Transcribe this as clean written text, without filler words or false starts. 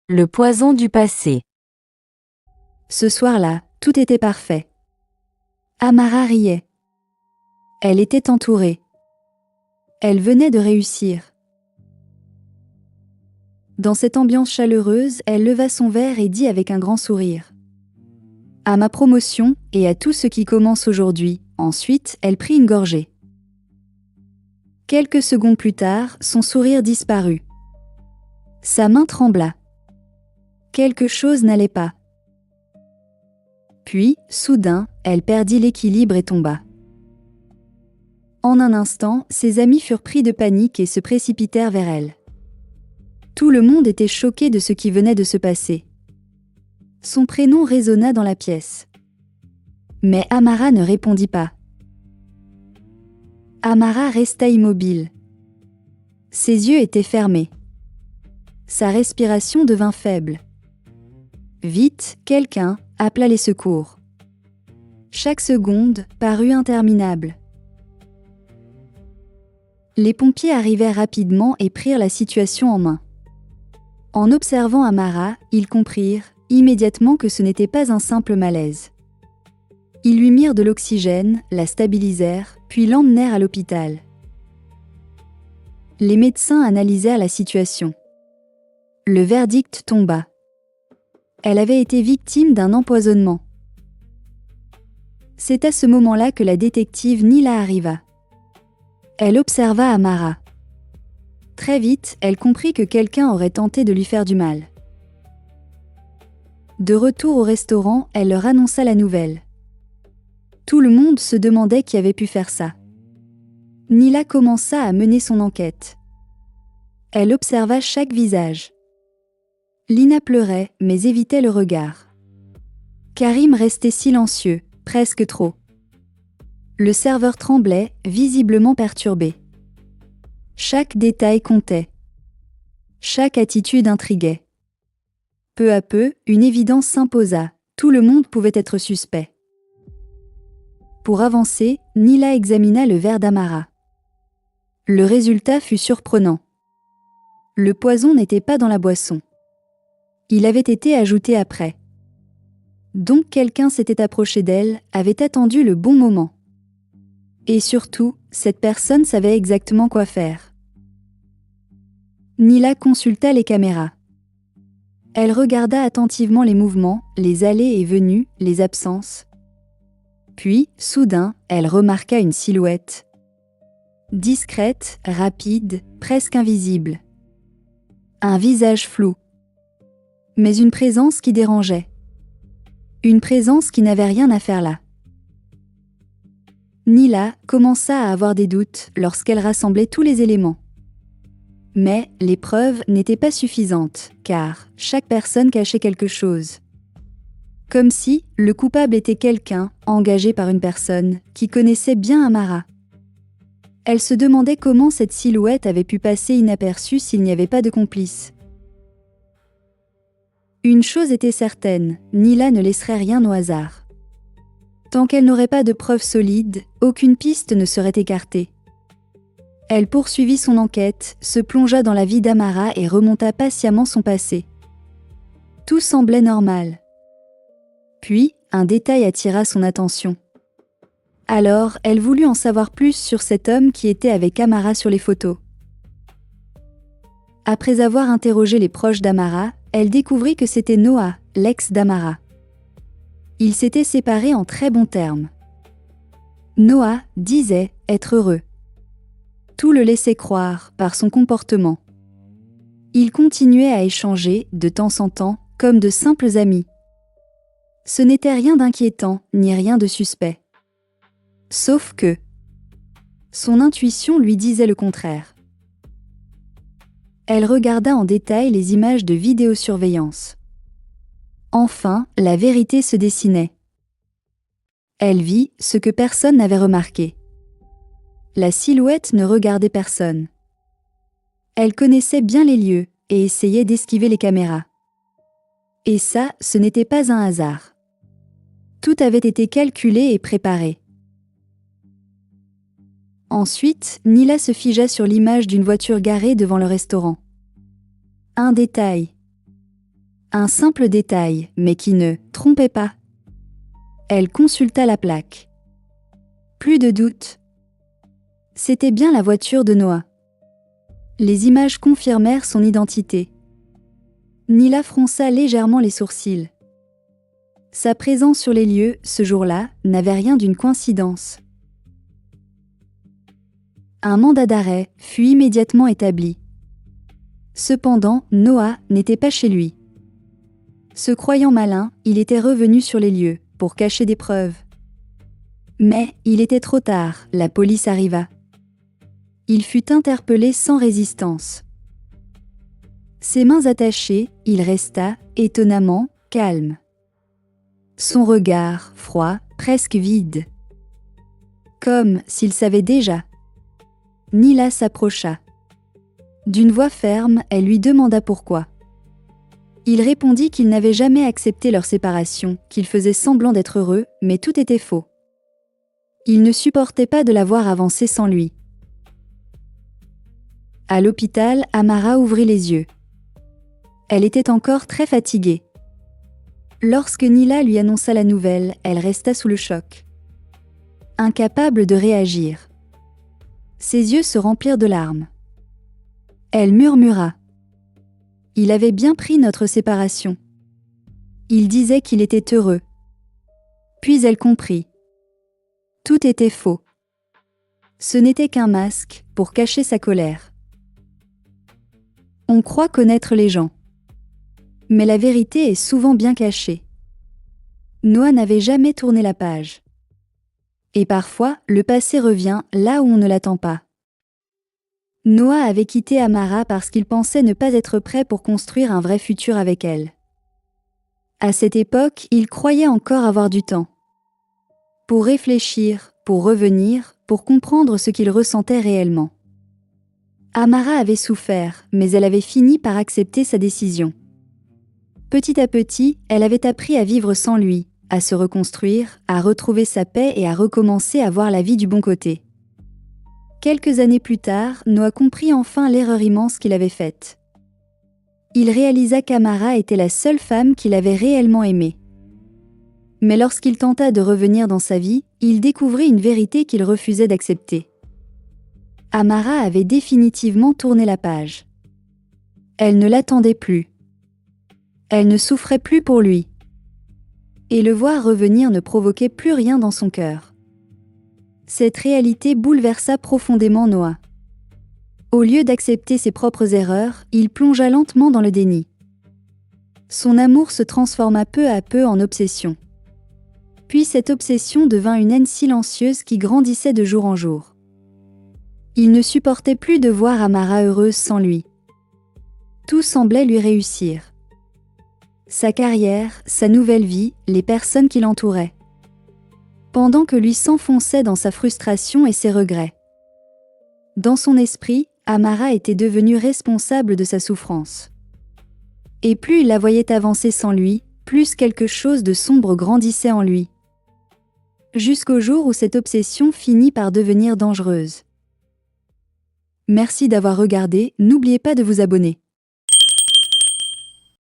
Le poison du passé. Ce soir-là, tout était parfait. Amara riait. Elle était entourée. Elle venait de réussir. Dans cette ambiance chaleureuse, elle leva son verre et dit avec un grand sourire. À ma promotion et à tout ce qui commence aujourd'hui. Ensuite, elle prit une gorgée. Quelques secondes plus tard, son sourire disparut. Sa main trembla. Quelque chose n'allait pas. Puis, soudain, elle perdit l'équilibre et tomba. En un instant, ses amis furent pris de panique et se précipitèrent vers elle. Tout le monde était choqué de ce qui venait de se passer. Son prénom résonna dans la pièce. Mais Amara ne répondit pas. Amara resta immobile. Ses yeux étaient fermés. Sa respiration devint faible. Vite, quelqu'un appela les secours. Chaque seconde parut interminable. Les pompiers arrivèrent rapidement et prirent la situation en main. En observant Amara, ils comprirent immédiatement que ce n'était pas un simple malaise. Ils lui mirent de l'oxygène, la stabilisèrent, puis l'emmenèrent à l'hôpital. Les médecins analysèrent la situation. Le verdict tomba. Elle avait été victime d'un empoisonnement. C'est à ce moment-là que la détective Nila arriva. Elle observa Amara. Très vite, elle comprit que quelqu'un aurait tenté de lui faire du mal. De retour au restaurant, elle leur annonça la nouvelle. Tout le monde se demandait qui avait pu faire ça. Nila commença à mener son enquête. Elle observa chaque visage. Lina pleurait, mais évitait le regard. Karim restait silencieux, presque trop. Le serveur tremblait, visiblement perturbé. Chaque détail comptait. Chaque attitude intriguait. Peu à peu, une évidence s'imposa. Tout le monde pouvait être suspect. Pour avancer, Nila examina le verre d'Amara. Le résultat fut surprenant. Le poison n'était pas dans la boisson. Il avait été ajouté après. Donc quelqu'un s'était approché d'elle, avait attendu le bon moment. Et surtout, cette personne savait exactement quoi faire. Nila consulta les caméras. Elle regarda attentivement les mouvements, les allées et venues, les absences. Puis, soudain, elle remarqua une silhouette. Discrète, rapide, presque invisible. Un visage flou. Mais une présence qui dérangeait. Une présence qui n'avait rien à faire là. Nila commença à avoir des doutes lorsqu'elle rassemblait tous les éléments. Mais les preuves n'étaient pas suffisantes, car chaque personne cachait quelque chose. Comme si le coupable était quelqu'un engagé par une personne qui connaissait bien Amara. Elle se demandait comment cette silhouette avait pu passer inaperçue s'il n'y avait pas de complice. Une chose était certaine, Nila ne laisserait rien au hasard. Tant qu'elle n'aurait pas de preuves solides, aucune piste ne serait écartée. Elle poursuivit son enquête, se plongea dans la vie d'Amara et remonta patiemment son passé. Tout semblait normal. Puis, un détail attira son attention. Alors, elle voulut en savoir plus sur cet homme qui était avec Amara sur les photos. Après avoir interrogé les proches d'Amara, elle découvrit que c'était Noah, l'ex d'Amara. Ils s'étaient séparés en très bons termes. Noah disait être heureux. Tout le laissait croire par son comportement. Ils continuaient à échanger, de temps en temps, comme de simples amis. Ce n'était rien d'inquiétant, ni rien de suspect. Sauf que son intuition lui disait le contraire. Elle regarda en détail les images de vidéosurveillance. Enfin, la vérité se dessinait. Elle vit ce que personne n'avait remarqué. La silhouette ne regardait personne. Elle connaissait bien les lieux et essayait d'esquiver les caméras. Et ça, ce n'était pas un hasard. Tout avait été calculé et préparé. Ensuite, Nila se figea sur l'image d'une voiture garée devant le restaurant. Un détail. Un simple détail, mais qui ne trompait pas. Elle consulta la plaque. Plus de doute. C'était bien la voiture de Noah. Les images confirmèrent son identité. Nila fronça légèrement les sourcils. Sa présence sur les lieux, ce jour-là, n'avait rien d'une coïncidence. Un mandat d'arrêt fut immédiatement établi. Cependant, Noah n'était pas chez lui. Se croyant malin, il était revenu sur les lieux, pour cacher des preuves. Mais il était trop tard, la police arriva. Il fut interpellé sans résistance. Ses mains attachées, il resta, étonnamment, calme. Son regard, froid, presque vide. Comme s'il savait déjà. Nila s'approcha. D'une voix ferme, elle lui demanda pourquoi. Il répondit qu'il n'avait jamais accepté leur séparation, qu'il faisait semblant d'être heureux, mais tout était faux. Il ne supportait pas de la voir avancer sans lui. À l'hôpital, Amara ouvrit les yeux. Elle était encore très fatiguée. Lorsque Nila lui annonça la nouvelle, elle resta sous le choc. Incapable de réagir. Ses yeux se remplirent de larmes. Elle murmura. Il avait bien pris notre séparation. Il disait qu'il était heureux. Puis elle comprit. Tout était faux. Ce n'était qu'un masque pour cacher sa colère. On croit connaître les gens. Mais la vérité est souvent bien cachée. Noah n'avait jamais tourné la page. Et parfois, le passé revient là où on ne l'attend pas. Noah avait quitté Amara parce qu'il pensait ne pas être prêt pour construire un vrai futur avec elle. À cette époque, il croyait encore avoir du temps. Pour réfléchir, pour revenir, pour comprendre ce qu'il ressentait réellement. Amara avait souffert, mais elle avait fini par accepter sa décision. Petit à petit, elle avait appris à vivre sans lui, à se reconstruire, à retrouver sa paix et à recommencer à voir la vie du bon côté. Quelques années plus tard, Noah comprit enfin l'erreur immense qu'il avait faite. Il réalisa qu'Amara était la seule femme qu'il avait réellement aimée. Mais lorsqu'il tenta de revenir dans sa vie, il découvrit une vérité qu'il refusait d'accepter. Amara avait définitivement tourné la page. Elle ne l'attendait plus. Elle ne souffrait plus pour lui. Et le voir revenir ne provoquait plus rien dans son cœur. Cette réalité bouleversa profondément Noah. Au lieu d'accepter ses propres erreurs, il plongea lentement dans le déni. Son amour se transforma peu à peu en obsession. Puis cette obsession devint une haine silencieuse qui grandissait de jour en jour. Il ne supportait plus de voir Amara heureuse sans lui. Tout semblait lui réussir. Sa carrière, sa nouvelle vie, les personnes qui l'entouraient. Pendant que lui s'enfonçait dans sa frustration et ses regrets. Dans son esprit, Amara était devenue responsable de sa souffrance. Et plus il la voyait avancer sans lui, plus quelque chose de sombre grandissait en lui. Jusqu'au jour où cette obsession finit par devenir dangereuse. Merci d'avoir regardé, n'oubliez pas de vous abonner.